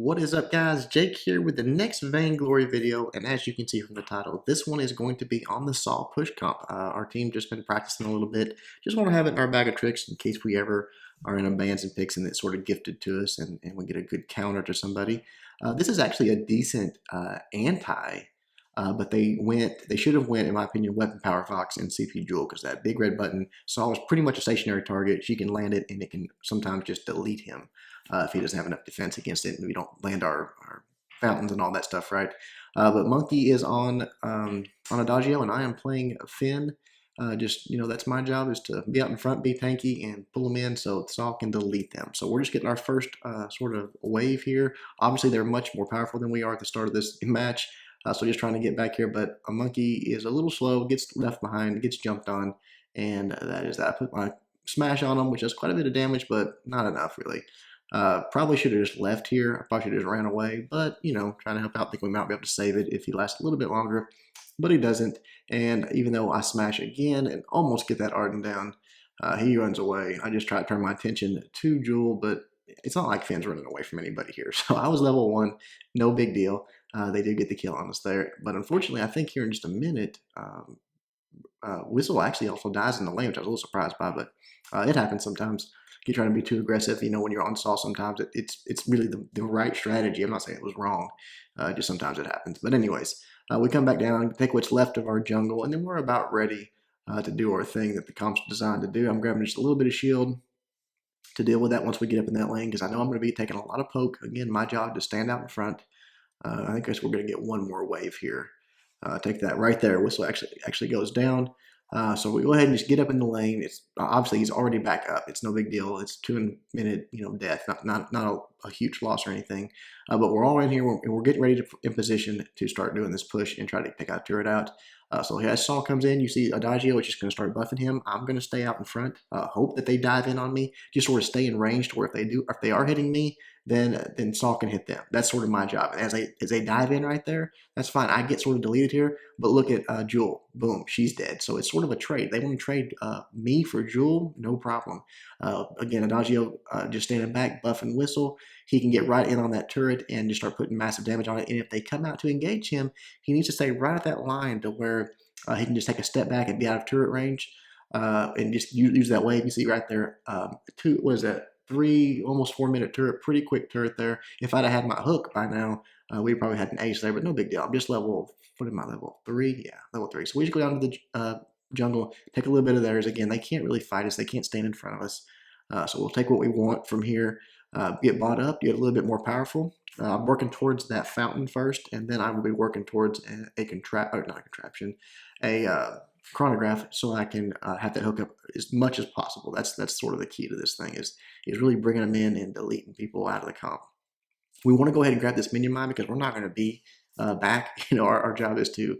What is up, guys? Jake here with the next Vainglory video, and as you can see from the title, this one is going to be on the Saw push comp. Our team just been practicing a little bit. Just want to have it in our bag of tricks in case we ever are in a bands and picks and it's sort of gifted to us and we get a good counter to somebody. This is actually a decent anti, but they should have went, in my opinion, Weapon Power Fox and CP Jewel, because that big red button, Saw is pretty much a stationary target. She can land it and it can sometimes just delete him. If he doesn't have enough defense against it, and we don't land our fountains and all that stuff, right? But Monkey is on Adagio, and I am playing Finn. That's my job, is to be out in front, be tanky, and pull them in so Saw can delete them. So we're just getting our first sort of wave here. Obviously, they're much more powerful than we are at the start of this match. So just trying to get back here, but a Monkey is a little slow, gets left behind, gets jumped on, and that is that. I put my smash on him, which does quite a bit of damage, but not enough, really. Probably should have just left here. I probably should have just ran away, but, trying to help out. Think we might be able to save it if he lasts a little bit longer, but he doesn't. And even though I smash again and almost get that Arden down, he runs away. I just try to turn my attention to Jewel, but it's not like Finn's running away from anybody here. So I was level 1, no big deal. They did get the kill on us there, but unfortunately, I think here in just a minute, Whistle actually also dies in the lane, which I was a little surprised by, but it happens sometimes. You're trying to be too aggressive, when you're on Saw, sometimes it's really the right strategy. I'm not saying it was wrong, just sometimes it happens. But anyways, we come back down, take what's left of our jungle, and then we're about ready to do our thing that the comp's designed to do. I'm grabbing just a little bit of shield to deal with that once we get up in that lane, because I know I'm going to be taking a lot of poke. Again, my job to stand out in front. I guess we're going to get one more wave here. Take that right there. Whistle actually goes down. So we go ahead and just get up in the lane. It's obviously he's already back up. It's no big deal. It's 2-minute death, not a huge loss or anything. But we're all in here and we're getting ready to in position to start doing this push and try to take our turret out. So as Saw comes in, you see Adagio is just going to start buffing him. I'm going to stay out in front. Hope that they dive in on me. Just sort of stay in range to where if they are hitting me, then Saw can hit them. That's sort of my job. And as they dive in right there, that's fine. I get sort of deleted here, but look at Jewel. Boom, she's dead. So it's sort of a trade. They want to trade me for Jewel, no problem. Again, Adagio just standing back, buffing Whistle. He can get right in on that turret and just start putting massive damage on it. And if they come out to engage him, he needs to stay right at that line to where he can just take a step back and be out of turret range and just use that wave. You see right there, almost 4-minute turret, pretty quick turret there. If I'd have had my hook by now, we probably had an ace there, but no big deal. I'm just level 3? Yeah, level 3. So we just go down to the jungle, take a little bit of theirs. Again, they can't really fight us. They can't stand in front of us. So we'll take what we want from here, get bought up, get a little bit more powerful. I'm working towards that fountain first, and then I will be working towards a chronograph, so I can have that hook up as much as possible. That's sort of the key to this thing, is really bringing them in and deleting people out of the comp. We want to go ahead and grab this minion mine because we're not going to be back. Our job is to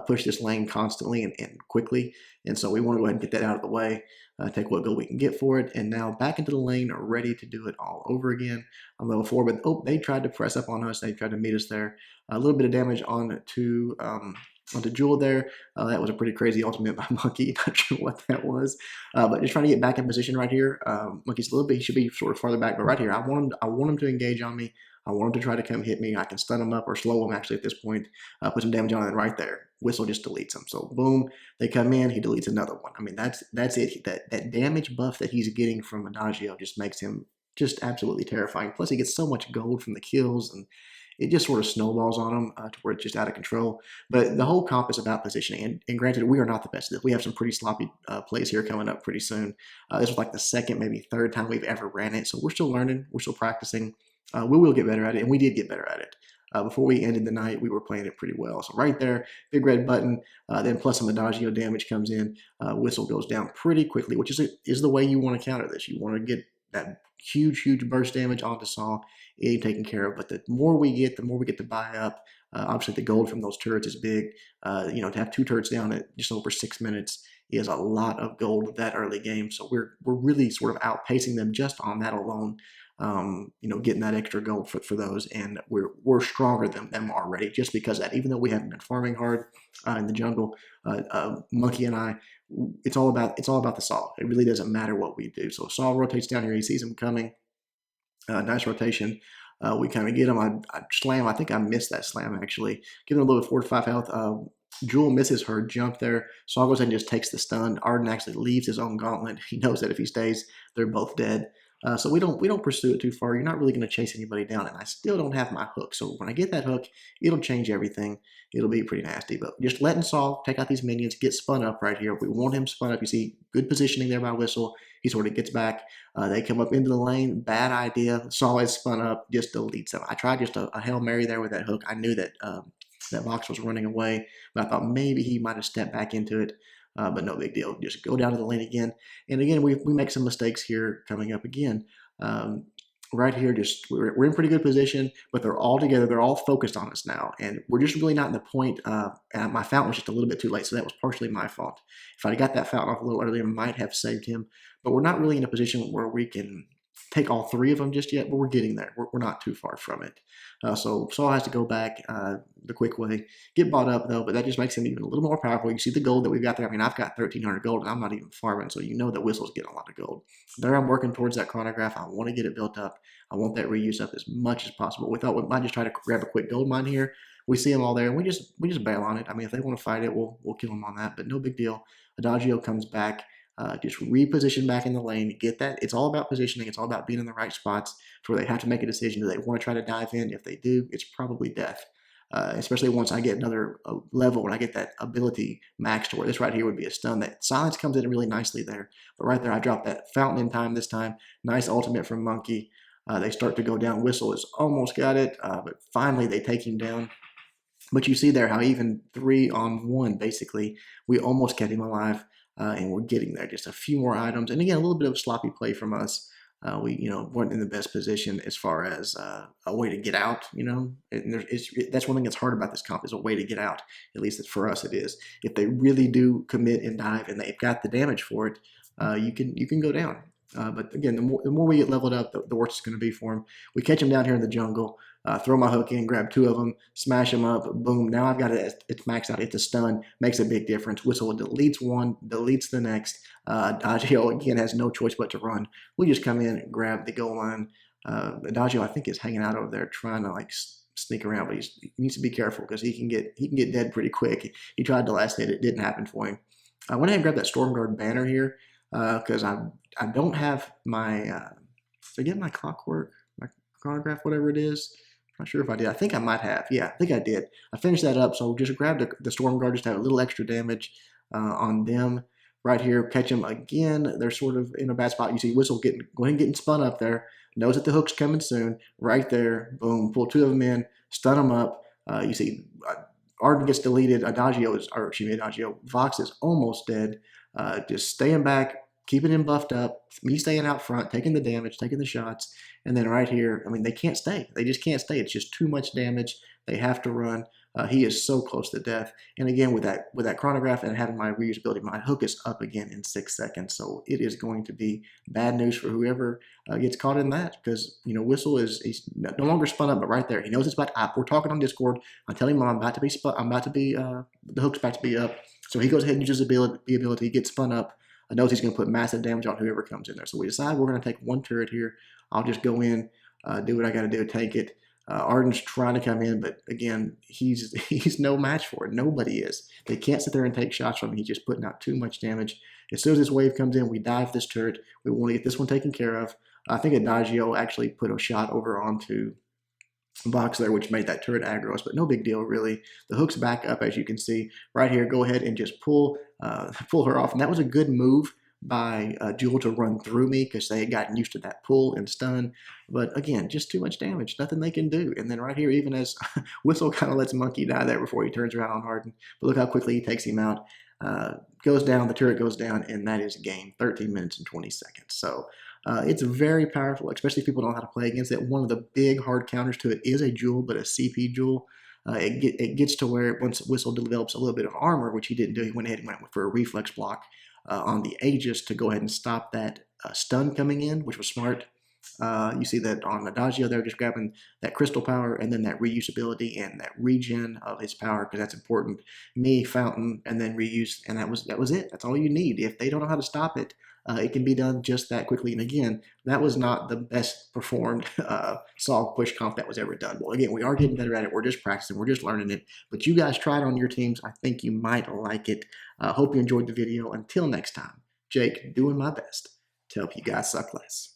push this lane constantly and quickly, and so we want to go ahead and get that out of the way, take what gold we can get for it, and now back into the lane, ready to do it all over again. I'm level 4, but they tried to press up on us. They tried to meet us there. A little bit of damage onto Jewel there. That was a pretty crazy ultimate by Monkey. Not sure what that was, but just trying to get back in position right here. Monkey's a little bit. He should be sort of farther back, but right here, I want him to engage on me. I want him to try to come hit me. I can stun him up or slow him actually at this point. Put some damage on it right there. Whistle just deletes him. So boom, they come in. He deletes another one. I mean, that's it. That damage buff that he's getting from Adagio just makes him just absolutely terrifying. Plus, he gets so much gold from the kills, and it just sort of snowballs on him to where it's just out of control. But the whole comp is about positioning. And granted, we are not the best at this. We have some pretty sloppy plays here coming up pretty soon. This was like the second, maybe third time we've ever ran it. So we're still learning. We're still practicing. We will get better at it, and we did get better at it. Before we ended the night, we were playing it pretty well. So right there, big red button, then plus some Adagio damage comes in. Whistle goes down pretty quickly, which is the way you want to counter this. You want to get that huge burst damage onto Saw. It ain't taken care of, but the more we get to buy up. Obviously, the gold from those turrets is big. To have 2 turrets down at just over 6 minutes is a lot of gold that early game. So we're really sort of outpacing them just on that alone. Getting that extra gold for those, and we're stronger than them already just because of that. Even though we haven't been farming hard in the jungle, Monkey and I, it's all about the Saw. It really doesn't matter what we do. So Saw rotates down here. He sees him coming. Nice rotation. We kind of get him. I slam. I think I missed that slam actually. Give him a little bit 4 to 5 health. Jewel misses her jump there. Saul goes ahead and just takes the stun. Arden actually leaves his own gauntlet. He knows that if he stays, they're both dead. So we don't pursue it too far. You're not really going to chase anybody down, and I still don't have my hook. So when I get that hook, it'll change everything. It'll be pretty nasty. But just letting Saul take out these minions, get spun up right here. We want him spun up. You see, good positioning there by Whistle. He sort of gets back. They come up into the lane. Bad idea. Saul is spun up. Just deletes them. I tried just a Hail Mary there with that hook. I knew that that Vox was running away, but I thought maybe he might have stepped back into it. But no big deal. Just go down to the lane again. And again, we make some mistakes here coming up again. Um, right here, just we're in pretty good position, but they're all together. They're all focused on us now, and we're just really not in the point. And my fountain was just a little bit too late, so that was partially my fault. If I'd got that fountain off a little earlier, I might have saved him. But we're not really in a position where we can take all three of them just yet, but we're getting there. We're not too far from it. So Saul has to go back the quick way, get bought up though, but that just makes him even a little more powerful. You see the gold that we've got there. I mean, I've got 1,300 gold, and I'm not even farming, so you know that Whistle's getting a lot of gold. There, I'm working towards that chronograph. I want to get it built up. I want that reuse up as much as possible. We thought we might just try to grab a quick gold mine here. We see them all there, and we just bail on it. I mean, if they want to fight it, we'll kill them on that, but no big deal. Adagio comes back. Just reposition back in the lane, get that. It's all about positioning. It's all about being in the right spots to where they have to make a decision. Do they want to try to dive in? If they do, it's probably death. Especially once I get another level, when I get that ability max to where this right here would be a stun. That silence comes in really nicely there. But right there, I dropped that fountain in time this time. Nice ultimate from Monkey. They start to go down. Whistle has almost got it, but finally they take him down. But you see there how even 3-on-1, basically, we almost kept him alive. And we're getting there. Just a few more items, and again, a little bit of sloppy play from us. We, weren't in the best position as far as a way to get out. And that's one thing that's hard about this comp is a way to get out. At least for us, it is. If they really do commit and dive, and they've got the damage for it, you can go down. But again, the more we get leveled up, the worse it's going to be for him. We catch him down here in the jungle, throw my hook in, grab 2 of them, smash them up, boom. Now I've got it. It's maxed out. It's a stun. Makes a big difference. Whistle deletes one, deletes the next. Adagio, again, has no choice but to run. We just come in and grab the goal line. Adagio, I think, is hanging out over there trying to sneak around, but he needs to be careful because he can get dead pretty quick. He tried to last hit. It didn't happen for him. I went ahead and grabbed that Stormguard banner here because I don't have my my clockwork, my chronograph, whatever it is. I'm not sure if I did. I think I might have. Yeah, I think I did. I finished that up, so just grab the Stormguard just to have a little extra damage on them. Right here, catch them again. They're sort of in a bad spot. You see Whistle going and getting spun up there. Knows that the hook's coming soon. Right there, boom, pull 2 of them in, stun them up. You see Arden gets deleted. Adagio, Vox is almost dead. Just staying back, keeping him buffed up, me staying out front, taking the damage, taking the shots. And then right here, I mean, they can't stay. They just can't stay. It's just too much damage. They have to run. He is so close to death. And again, with that chronograph and having my reusability, my hook is up again in 6 seconds. So it is going to be bad news for whoever gets caught in that, because Whistle he's no longer spun up, but right there, he knows it's about up. We're talking on Discord. I'm telling him I'm about to be the hook's about to be up. So he goes ahead and uses the ability, gets spun up. I know he's going to put massive damage on whoever comes in there. So we decide we're going to take 1 turret here. I'll just go in, do what I got to do, take it. Arden's trying to come in, but again, he's no match for it. Nobody is. They can't sit there and take shots from him. He's just putting out too much damage. As soon as this wave comes in, we dive this turret. We want to get this one taken care of. I think Adagio actually put a shot over onto Vox there, which made that turret aggro us, but no big deal, really. The hook's back up, as you can see. Right here, go ahead and just pull her off. And that was a good move by Jewel to run through me because they had gotten used to that pull and stun. But again, just too much damage. Nothing they can do. And then right here, even as Whistle kind of lets Monkey die there before he turns around on Arden. But look how quickly he takes him out. Goes down, the turret goes down, and that is game. 13 minutes and 20 seconds. So it's very powerful, especially if people don't know how to play against it. One of the big hard counters to it is a Jewel, but a CP Jewel. It gets to where once Whistle develops a little bit of armor, which he didn't do, he went ahead and went for a reflex block on the Aegis to go ahead and stop that stun coming in, which was smart. You see that on Adagio there, just grabbing that crystal power and then that reusability and that regen of his power, because that's important. Me, fountain, and then reuse, and that was it. That's all you need. If they don't know how to stop it, it can be done just that quickly. And again, that was not the best performed saw push comp that was ever done. Well, again, we are getting better at it. We're just practicing. We're just learning it. But you guys try it on your teams. I think you might like it. Hope you enjoyed the video. Until next time, Jake, doing my best to help you guys suck less.